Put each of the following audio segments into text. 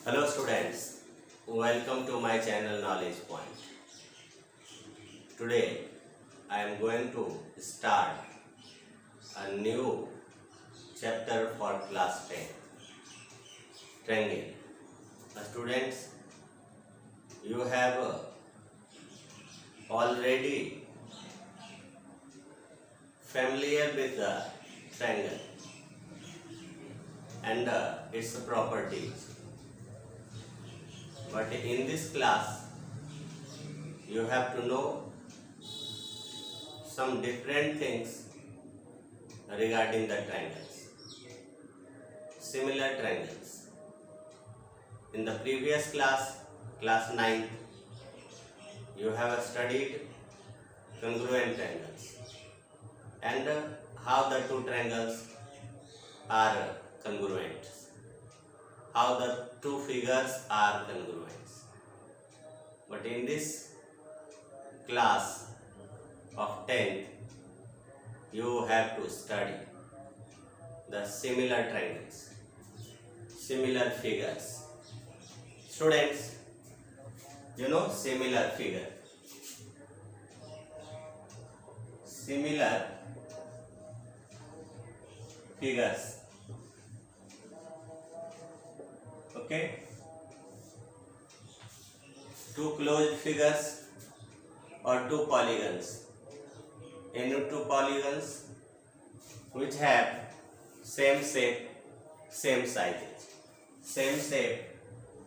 Hello students, welcome to my channel Knowledge Point. Today I am going to start a new chapter for class 10, Triangle. Students, you have already familiar with the triangle and its properties. But in this class, you have to know some different things regarding the triangles, similar triangles. In the previous class, class 9, you have studied congruent triangles and how the two triangles are congruent, how the two figures are congruent. But in this class of 10th, you have to study the similar triangles, similar figures. Students, you know similar figure. Similar figures. Okay, two closed figures or two polygons. Any two polygons which have same shape, same sizes. Same shape,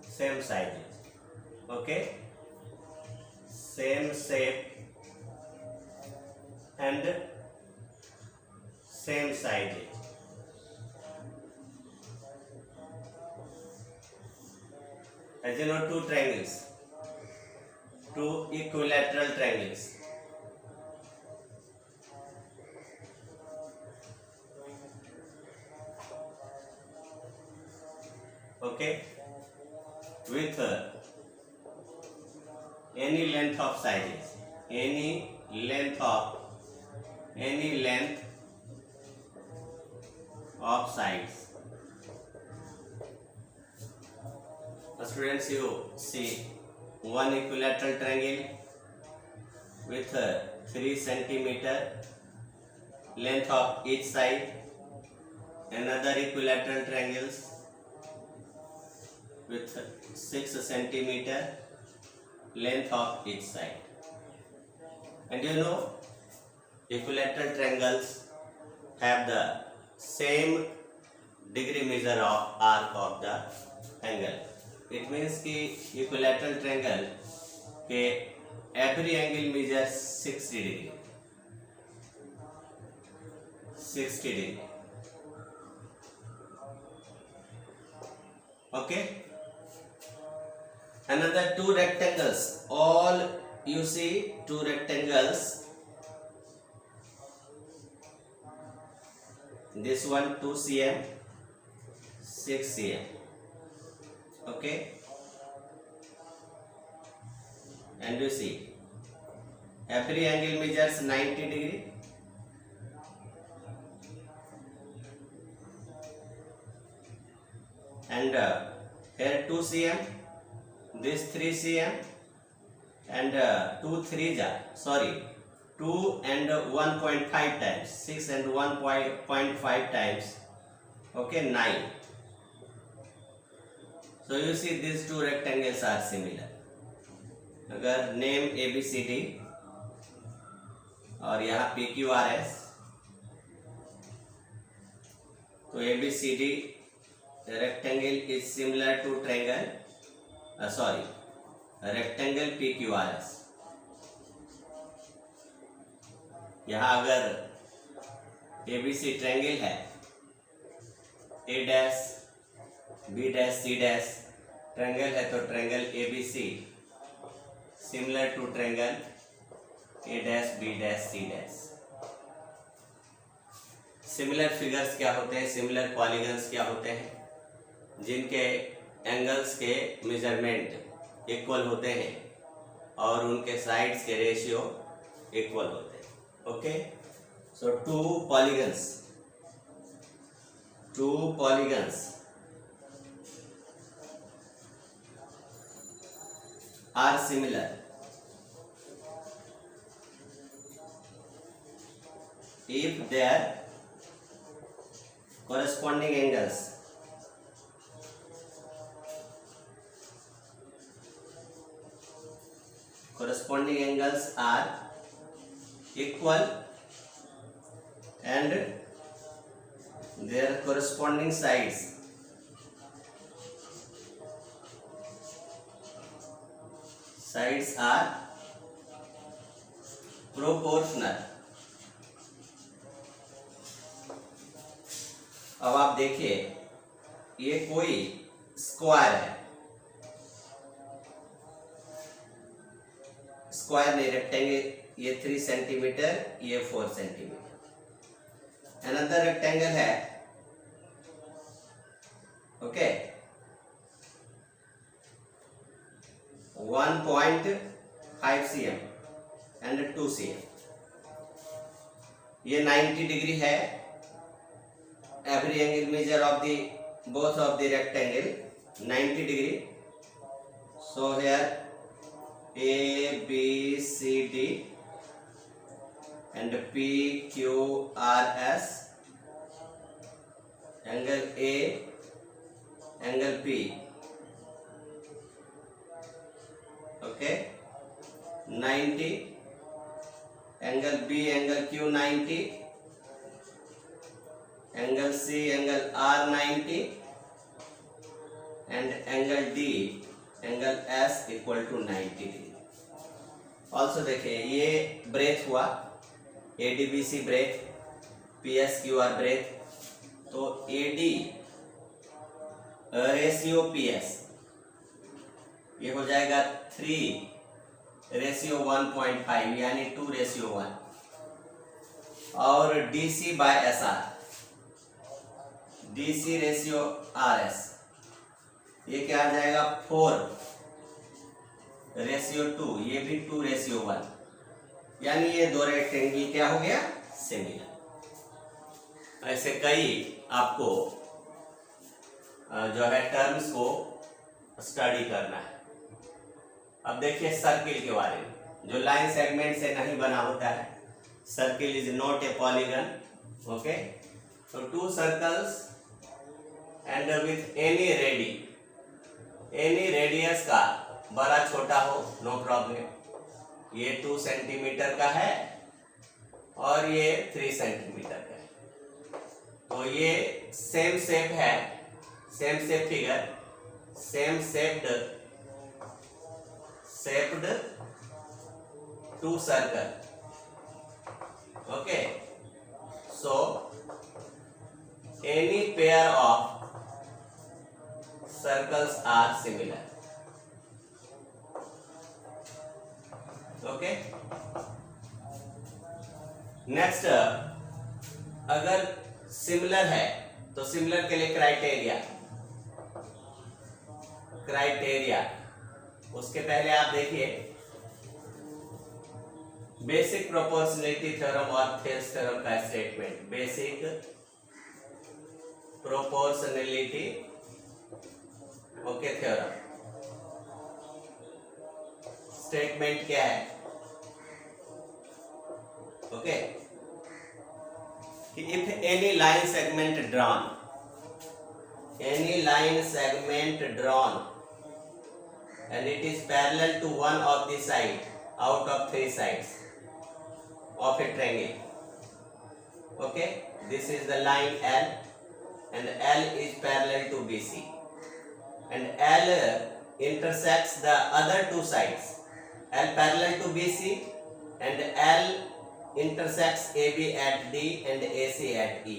same sizes. Okay, same shape and same sizes. As you know, two triangles, two equilateral triangles. Okay, with any length of sizes, any length of sides. Students, you see one equilateral triangle with 3 centimeter length of each side, another equilateral triangles with 6 centimeter length of each side. And you know, equilateral triangles have the same degree measure of arc of the angle. It means कि equilateral triangle के every angle measures 60 degree. 60 degree. Okay. Another two rectangles. All you see two rectangles. This one 2 cm, 6 cm. Okay, and you see every angle measures 90 degree. And here 2 cm, this 3 cm, and 2 and 1.5 times, 6 and 1.5 times. Okay, 9. So you see these two rectangles are similar. अगर name ABCD और यहाँ PQRS, तो ABCD rectangle is similar to triangle. Rectangle PQRS. यहाँ अगर ABC triangle है, A dash, B dash, C dash triangle है, तो triangle ABC similar to triangle A dash, B dash, C dash. Similar figures क्या होते हैं, similar polygons क्या होते हैं, जिनके एंगल्स के मेजरमेंट इक्वल होते हैं और उनके साइड्स के रेशियो इक्वल होते हैं. Okay, so two polygons are similar, if their corresponding angles are equal and their corresponding sides are proportional. अब आप देखिए, ये कोई स्क्वायर है, स्क्वायर नहीं रेक्टेंगल, ये 3 सेंटीमीटर, ये 4 सेंटीमीटर। अनदर रेक्टेंगल है, ओके, 1.5 cm एंड 2 cm, ये 90 डिग्री है। every angle measure of the both of the rectangle 90 degree. So here A, B, C, D and P, Q, R, S, angle A, angle P, okay, 90, angle B, angle Q 90, angle C, angle R 90 and angle D, angle S equal to 90 degree. Also देखिए, ये breath हुआ, ADBC breath, PSQR breath, तो AD ratio PS ये हो जाएगा 3:1.5 यानी 2:1 और DC by SR DC ratio RS ये क्या आ जाएगा 4:2, ये भी 2:1 यानी ये दो रेक्टेंगल क्या हो गया सिमिलर। ऐसे कई आपको जो है टर्म्स को स्टडी करना है। अब देखिए सर्किल के बारे में, जो लाइन सेगमेंट से नहीं बना होता है, circle is not a polygon, okay. तो 2 circles and with any radius का बड़ा छोटा हो नो प्रॉब्लम। ये 2 सेंटीमीटर का है और ये 3 सेंटीमीटर का है, तो ये सेम शेप है, same shape figure, same shaped 2 circle, okay. So any pair of circles are similar, okay. Next, अगर सिमिलर है तो सिमिलर के लिए क्राइटेरिया उसके पहले आप देखिए बेसिक प्रोपोर्शनलिटी थ्योरम और थेल्स थ्योरम का statement. Basic proportionality okay theorem statement क्या है, ओके, कि if any line segment drawn and it is parallel to one of the side out of 3 sides of a triangle, okay, this is the line L and L is parallel to BC and L intersects the other 2 sides, L parallel to BC and L intersects AB at D and AC at E.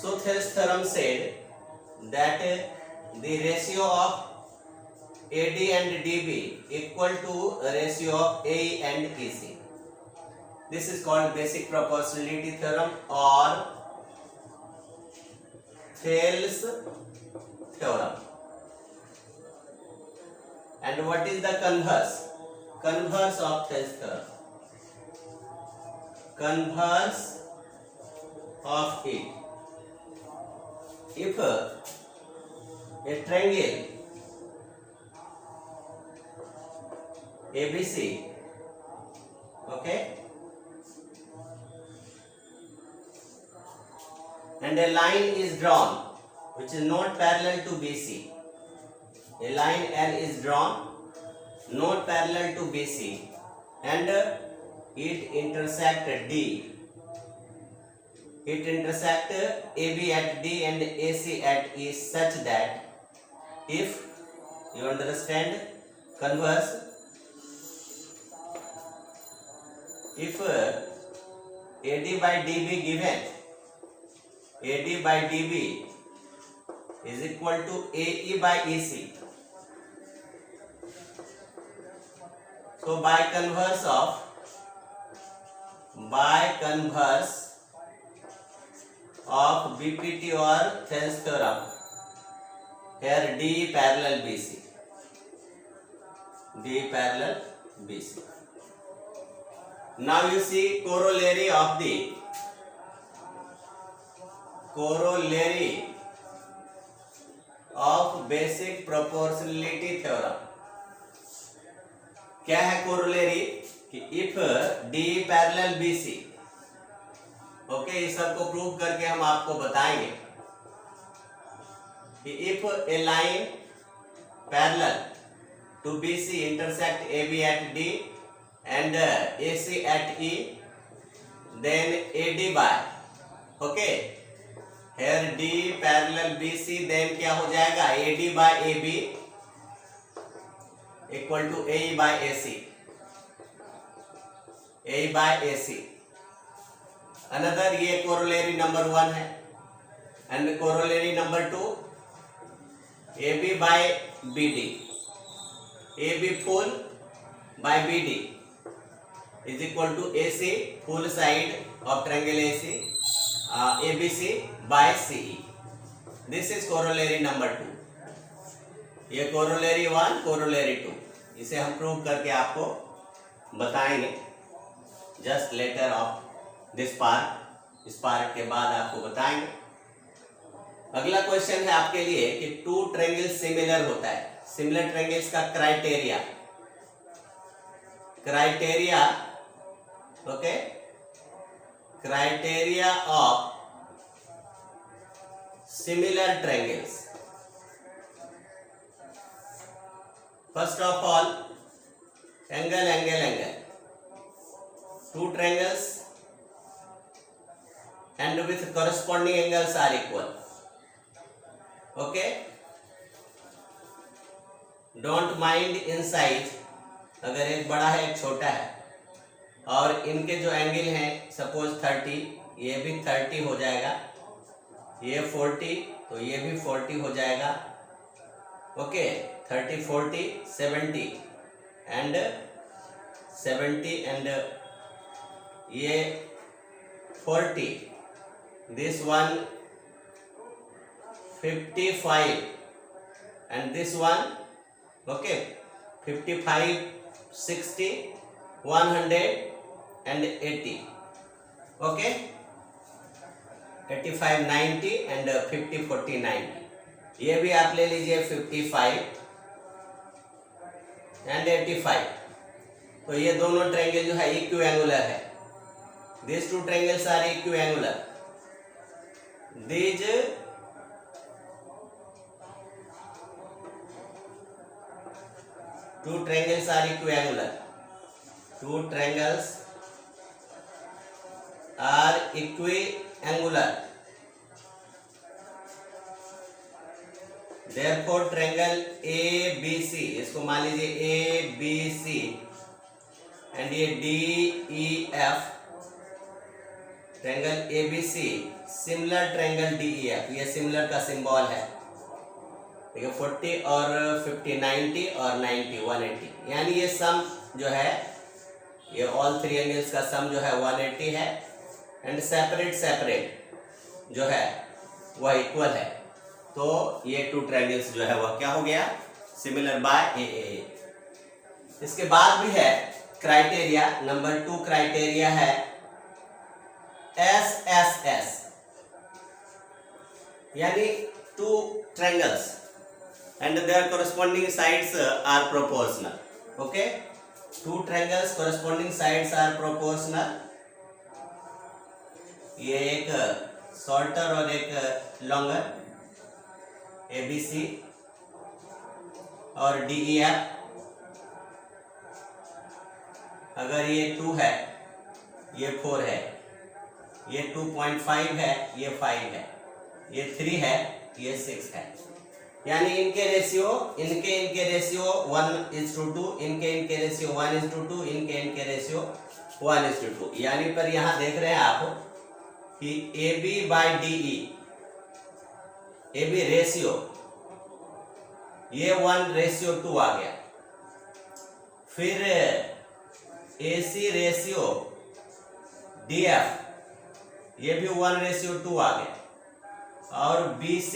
So Thales theorem said that the ratio of AD and DB equal to ratio of AE and EC. This is called basic proportionality theorem or Thales theorem. And what is the converse? Converse of Thales theorem. Converse of it. If a triangle ABC, okay, and a line is drawn which is not parallel to BC. A line L is drawn not parallel to BC and it intersect D. It intersect AB at D and AC at E such that if you understand converse, if AD by DB given, AD by DB is equal to AE by EC. So by converse of BPT or Thales theorem, here D parallel BC. D parallel BC. Now you see corollary of basic proportionality theorem. क्या है corollary कि if D parallel BC, okay, इस सब को prove करके हम आपको बताएंगे कि if a line parallel to BC intersect AB at D and AC at E, then AD by, okay, here D parallel BC, then क्या हो जाएगा AD by AB equal to AE by AC. AE by AC. Another ये corollary number 1 है and corollary number 2 AB by BD. AB full by BD is equal to AC full side of triangle AC ABC by CE. This is corollary number 2. ये corollary 1, corollary 2, इसे हम prove करके आपको बताएंगे just later of this part. इस part के बाद आपको बताएंगे. अगला क्वेश्चन है आपके लिए कि टू ट्रायंगल सिमिलर होता है. सिमिलर ट्रायंगल्स का criteria, okay, criteria of similar triangles. First of all, angle. Two triangles and with corresponding angles are equal. Okay? Don't mind in size. अगर एक बड़ा है एक छोटा है और इनके जो एंगल हैं सपोज 30, ये भी 30 हो जाएगा, ये 40 तो ये भी 40 हो जाएगा. ओके, 30, 40, 70 and 70 and ये 40. This one 55 and this one, okay, 55, 60, 100 and 80. Okay, 85, 90 and 50, 40, 90. ये भी आप ले लीजिए 55 एंड 85. तो ये दोनों ट्रायंगल जो है इक्विएंगुलर है. These two triangles are equiangular. These two triangles are equiangular. Two triangles are equiangular. Therefore triangle ABC, इसको मान लीजिए ABC and ये DEF, triangle ABC similar triangle DEF. ये सिमिलर का सिंबल है. ठीक है, 40 और 50, 90 और 90, 180. यानी ये सम जो है, ये ऑल थ्री एंगल्स का सम जो है 180 है एंड सेपरेट जो है वह इक्वल है. तो ये टू ट्रायंगल्स जो है वह क्या हो गया, सिमिलर बाय ए. इसके बाद भी है क्राइटेरिया नंबर 2. क्राइटेरिया है SSS, यानी two triangles and their corresponding sides are proportional. Okay, two triangles corresponding sides are proportional. ये एक शॉर्टर और एक लॉन्गर, ABC और DEF. अगर ये 2 है, ये 4 है, ये 2.5 है, ये 5 है, ये 3 है, ये 6 है. यानी इनके रेशियो 1:2, इनके रेशियो 1:2, इनके रेशियो 1:2. यानी पर यहाँ देख रहे हैं आप कि AB by DE, AB ratio ये 1:2 आ गया. फिर AC रेशियो DF ये भी 1:2 आ गया. और BC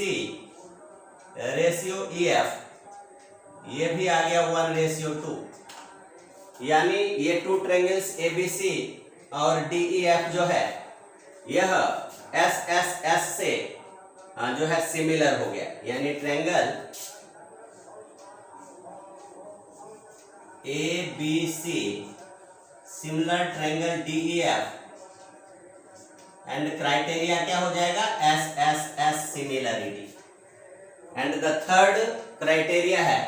रेशियो EF ये भी आ गया 1:2. यानी ये 2 ट्रायंगल्स ABC और DEF जो है यह SSS से जो है सिमिलर हो गया. यानी triangle ABC similar triangle DEF and criteria क्या हो जाएगा, SSS similarity. And the third criteria है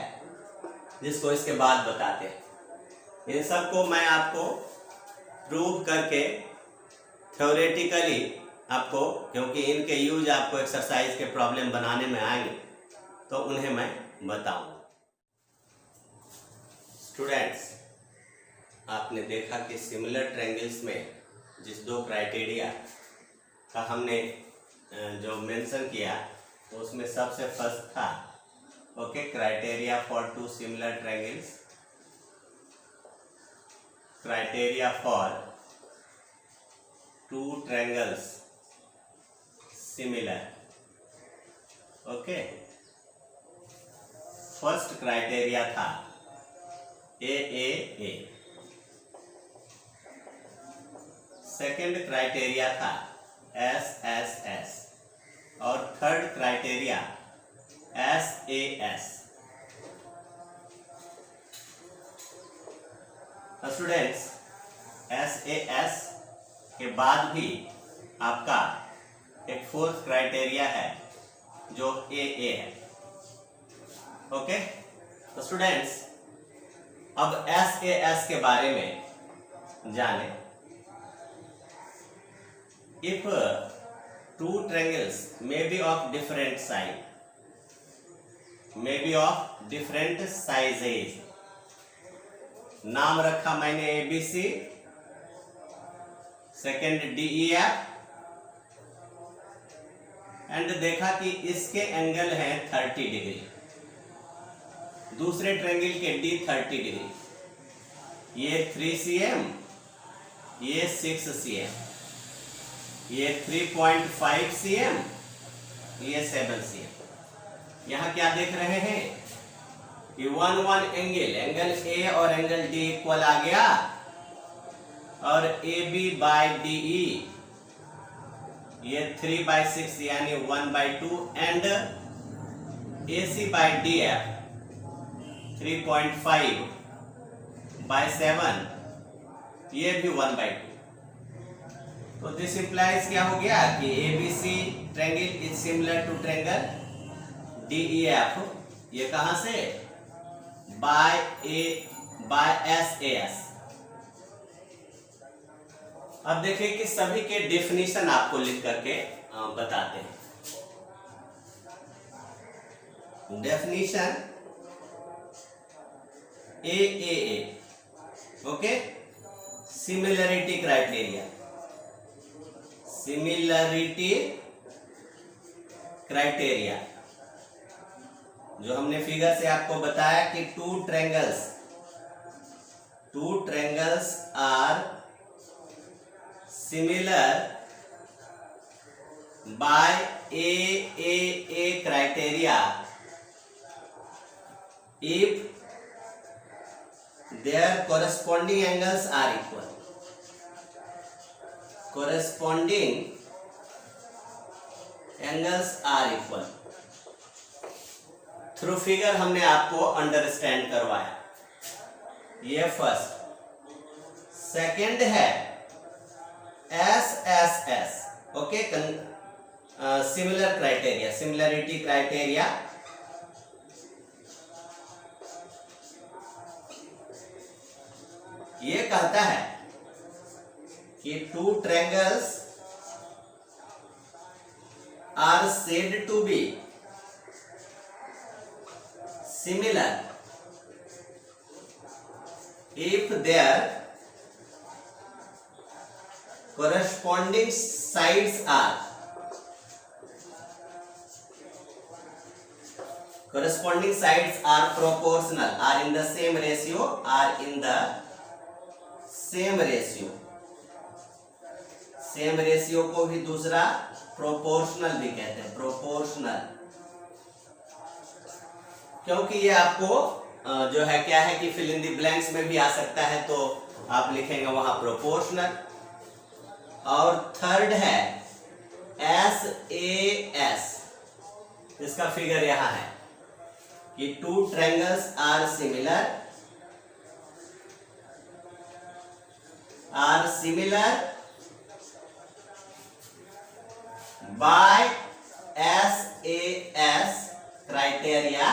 जिसको इसके बाद बताते हैं. इन सबको मैं आपको प्रूव करके थ्योरेटिकली आपको, क्योंकि इनके यूज आपको एक्सरसाइज के प्रॉब्लम बनाने में आएंगे तो उन्हें मैं बताऊंगा. स्टूडेंट्स, आपने देखा कि सिमिलर ट्रायंगल्स में जिस 2 क्राइटेरिया का हमने जो मेंशन किया तो उसमें सबसे फर्स्ट था okay criteria for 2 similar triangles, criteria for 2 triangles similar. Okay, first criteria था AAA, सेकेंड क्राइटेरिया था SSS और third criteria SAS. Students, SAS के बाद भी आपका एक फोर्थ क्राइटेरिया है जो AA है. ओके, तो स्टूडेंट्स अब SAS के बारे में जाने. If 2 triangles may be of different size, may be of different sizes. नाम रखा मैंने ABC, सेकेंड DEF एंड देखा कि इसके एंगल है 30 डिग्री, दूसरे ट्रायंगल के D 30 डिग्री. ये 3 cm, ये 6 cm, ये 3.5 cm, ये 7 cm. यहाँ क्या देख रहे हैं कि 1 एंगल A और एंगल D इक्वल आ गया और AB by DE ये 3/6 यानी 1/2 एंड AC by DF 3.5/7 ये भी 1/2. तो दिस इंप्लाइज क्या हो गया कि ABC triangle is similar to triangle DEF. ये कहां से, बाय SAS. अब देखिए कि सभी के डेफिनेशन आपको लिख करके बताते हैं. Definition AAA okay, similarity criteria. Similarity criteria जो हमने फिगर से आपको बताया कि 2 triangles are similar by AAA क्राइटेरिया if their corresponding angles are equal. Corresponding angles are equal. Through figure हमने आपको अंडरस्टैंड करवाया. ये फर्स्ट. सेकंड है SSS, okay, similar criteria, similarity criteria. ये कहता है कि two triangles are said to be similar if their corresponding sides are proportional, are in the same ratio, same ratio को भी दूसरा प्रोपोर्शनल भी कहते हैं, प्रोपोर्शनल, क्योंकि ये आपको जो है क्या है कि फिल इन द ब्लैंक्स में भी आ सकता है, तो आप लिखेंगे वहां प्रोपोर्शनल। और थर्ड है SAS, इसका फिगर यहां है कि two triangles are similar by SAS criteria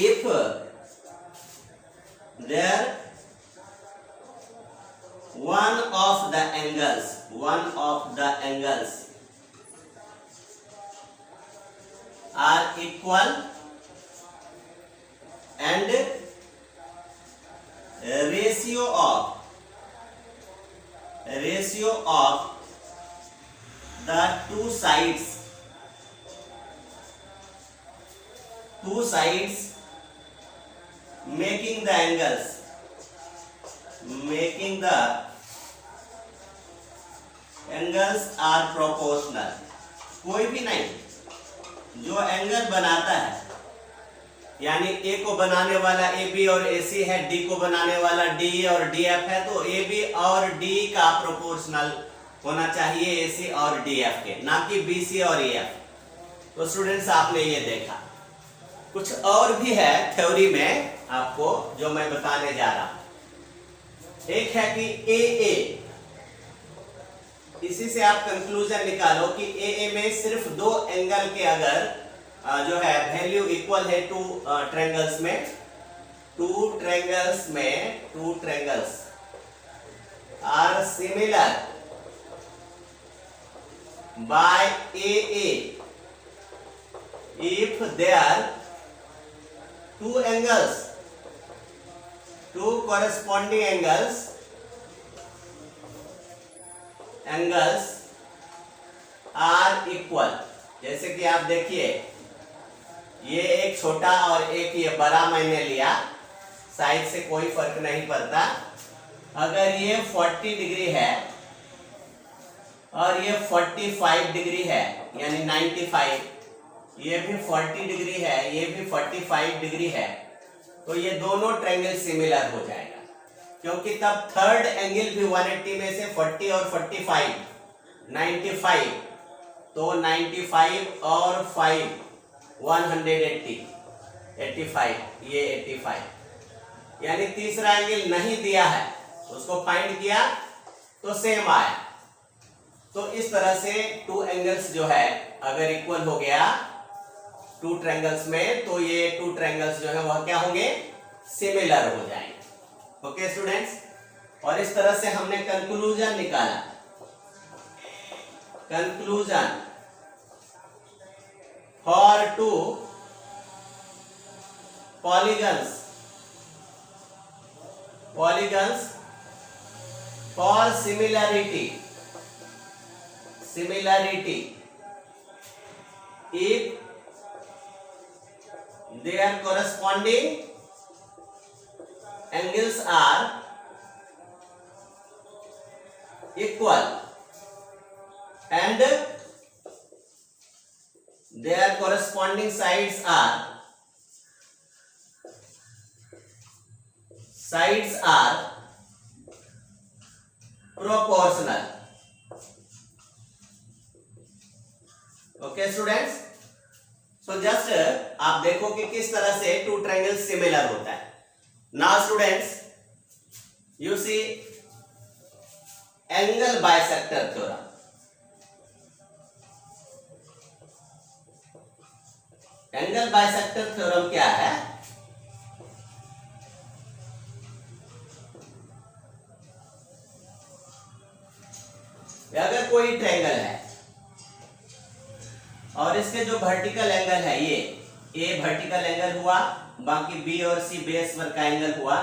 if there one of the angles are equal and ratio of the two sides making the angles are proportional। कोई भी नहीं, जो एंगल बनाता है, यानी ए को बनाने वाला AB और AC है, डी को बनाने वाला DE और DF है, तो AB और D का प्रोपोर्शनल होना चाहिए AC और DF के, ना कि BC और EF। तो स्टूडेंट्स आपने ये देखा, कुछ और भी है थ्योरी में आपको जो मैं बताने जा रहा हूं। एक है कि AA, इसी से आप कंक्लूजन निकालो कि AA में सिर्फ दो एंगल के अगर जो है वैल्यू इक्वल है two triangles are similar by AA if there two corresponding angles are equal। जैसे कि आप देखिए, ये एक छोटा और एक ये बड़ा मैंने लिया, साइज से कोई फर्क नहीं पड़ता। अगर ये 40 डिग्री है और ये 45 डिग्री है, यानी 95, ये भी 40 डिग्री है, ये भी 45 डिग्री है, तो ये दोनों ट्रायंगल सिमिलर हो जाएगा, क्योंकि तब थर्ड एंगल भी 180 में से 40 और 45 95, तो 95 और 5 180 85, ये 85, यानी तीसरा एंगल नहीं दिया है, उसको फाइंड किया तो सेम आया। तो इस तरह से टू एंगल्स जो है अगर इक्वल हो गया टू ट्रायंगल्स में, तो ये टू ट्रायंगल्स जो है वह क्या होंगे, सिमिलर हो जाएंगे। ओके स्टूडेंट्स, और इस तरह से हमने कंक्लूजन निकाला। Conclusion for to polygons for similarity if their corresponding angles are equal and their corresponding sides are proportional। Okay students, so just आप देखो कि किस तरह से टू ट्रायंगल सिमिलर होता है। Now students, You see angle bisector theorem. Angle bisector theorem क्या है? अगर कोई ट्रायंगल है और इसके जो वर्टिकल एंगल है, ये ए वर्टिकल एंगल हुआ, बाकी बी और सी बेस पर का एंगल हुआ,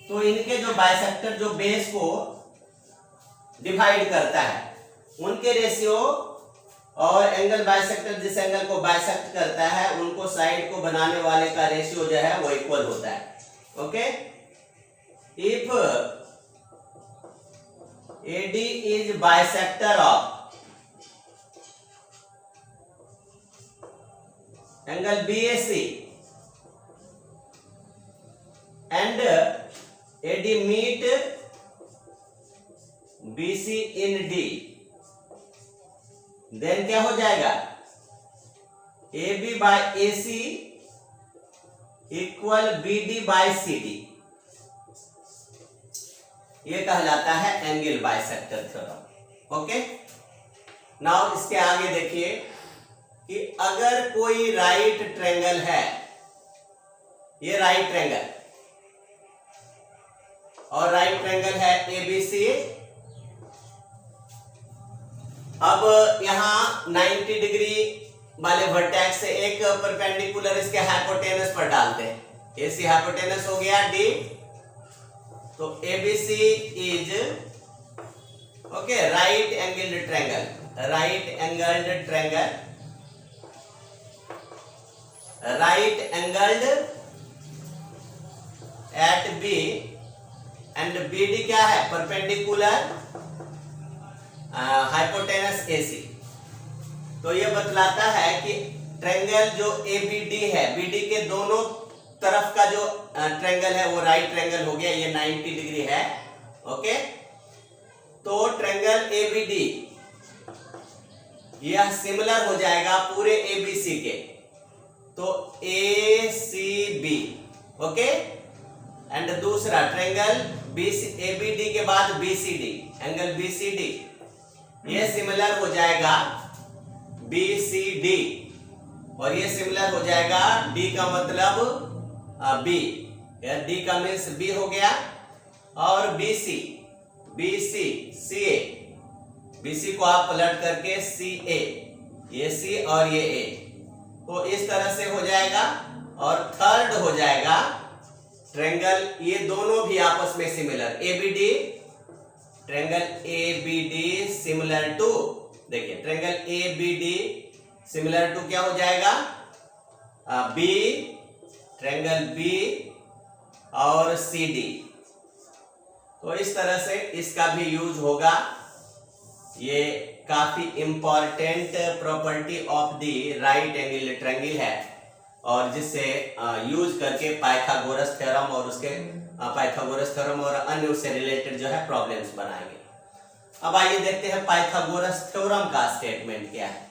तो इनके जो बाइसेक्टर जो बेस को डिवाइड करता है, उनके रेशियो और एंगल बाइसेक्टर जिस एंगल को बाइसेक्ट करता है, उनको साइड को बनाने वाले का रेशियो जो है वो इक्वल होता है. Okay, if AD is bisector of angle BAC and AD meet BC in D, then क्या हो जाएगा? AB by AC equal BD by CD. ये कहलाता है angle bisector theorem. Okay, now इसके आगे देखिए कि अगर कोई राइट ट्रायंगल है, ये राइट ट्रायंगल और राइट ट्रायंगल है ABC. अब यहां 90 डिग्री वाले वर्टेक्स से एक परपेंडिकुलर इसके हाइपोटेनस पर डालते हैं. AC हाइपोटेनस हो गया D. तो ABC is okay right angled triangle, right angled triangle, right angled at B and BD क्या है? Perpendicular hypotenuse AC. तो ये बतलाता है कि ट्रायंगल जो ABD है, BD के दोनों तरफ का जो ट्रायंगल है वो राइट ट्रायंगल हो गया. ये 90 डिग्री है. ओके, तो ट्रायंगल ABD यह सिमिलर हो जाएगा पूरे ABC के. तो ACB. ओके, एंड दूसरा ट्रायंगल ABD के बाद BCD, एंगल BCD ये सिमिलर हो जाएगा BCD, और ये सिमिलर हो जाएगा D का मतलब B, D का मीन्स B हो गया, और BC CA, BC को आप पलट करके CA, ये C और ये A, तो इस तरह से हो जाएगा. और थर्ड हो जाएगा ट्रायंगल, ये दोनों भी आपस में similar, ABD, triangle ABD similar to, देखिए ट्रायंगल ABD सिमिलर टू क्या हो जाएगा? B, ट्रायंगल B और CD. तो इस तरह से इसका भी यूज होगा. ये काफी important property of the right angle triangle है, और जिससे यूज करके पाइथागोरस थ्योरम और उसके पाइथागोरस थ्योरम और अन्य उससे रिलेटेड जो है प्रॉब्लम्स बनाएंगे. अब आइए देखते हैं पाइथागोरस थ्योरम का स्टेटमेंट क्या है.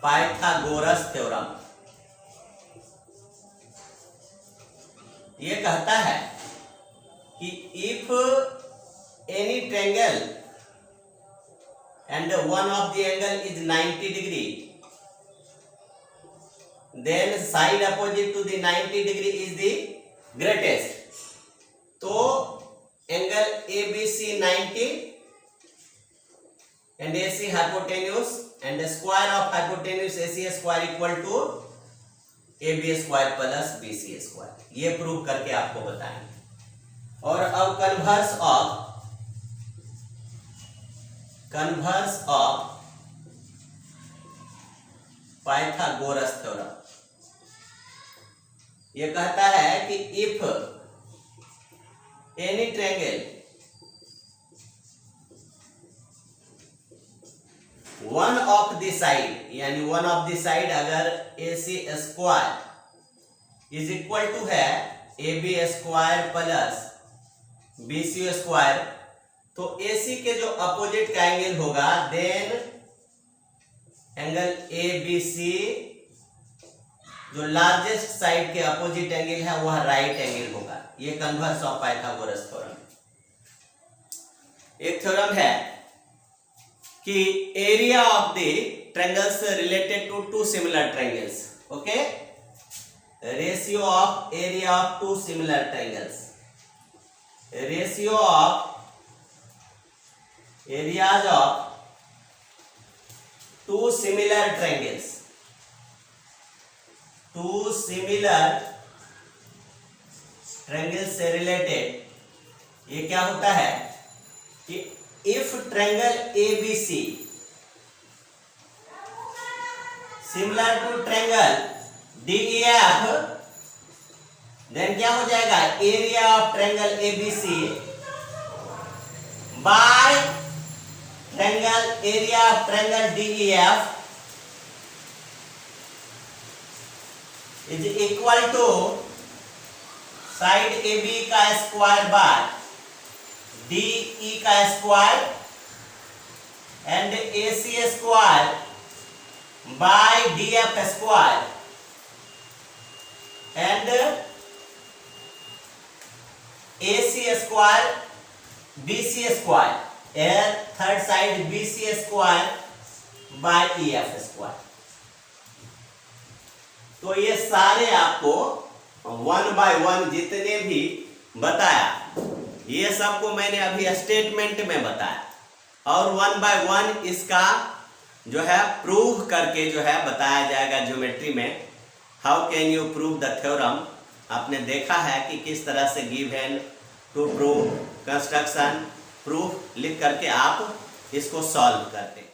पाइथागोरस थ्योरम ये कहता है कि if any triangle and one of the angle is 90 degree, then side opposite to the 90 degree is the greatest. तो angle ABC 90 and AC hypotenuse and square of hypotenuse AC square equal to AB square plus BC square. ये prove करके आपको बताएंगे. और अब converse of Pythagoras theorem ये कहता है कि if any triangle one of the side, यानी वन ऑफ द साइड अगर AC square is equal to है AB square plus BC square, तो AC के जो अपोजिट का एंगल होगा, देन एंगल ABC जो लार्जेस्ट साइड के अपोजिट एंगल है वह राइट एंगल होगा। ये कन्वर्स ऑफ पाइथागोरस थ्योरम। एक थ्योरम है कि area of the triangles related to two similar triangles, okay, ratio of area of two similar triangles, ratio of areas of two similar triangles, two similar triangles से related ये क्या होता है कि if triangle ABC similar to triangle DEF, then क्या हो जाएगा, area of triangle ABC by triangle area of triangle DEF is equal to side AB का स्क्वायर बाय DE का square and AC square by DF square and AC square BC square and third side BC square by EF square. तो ये सारे आपको 1 by 1 जितने भी बताया ये सबको मैंने अभी स्टेटमेंट में बताया और 1 by 1 इसका जो है प्रूव करके जो है बताया जाएगा ज्योमेट्री में। How can you prove the theorem, आपने देखा है कि किस तरह से given to prove construction proof लिख करके आप इसको सॉल्व करते हैं।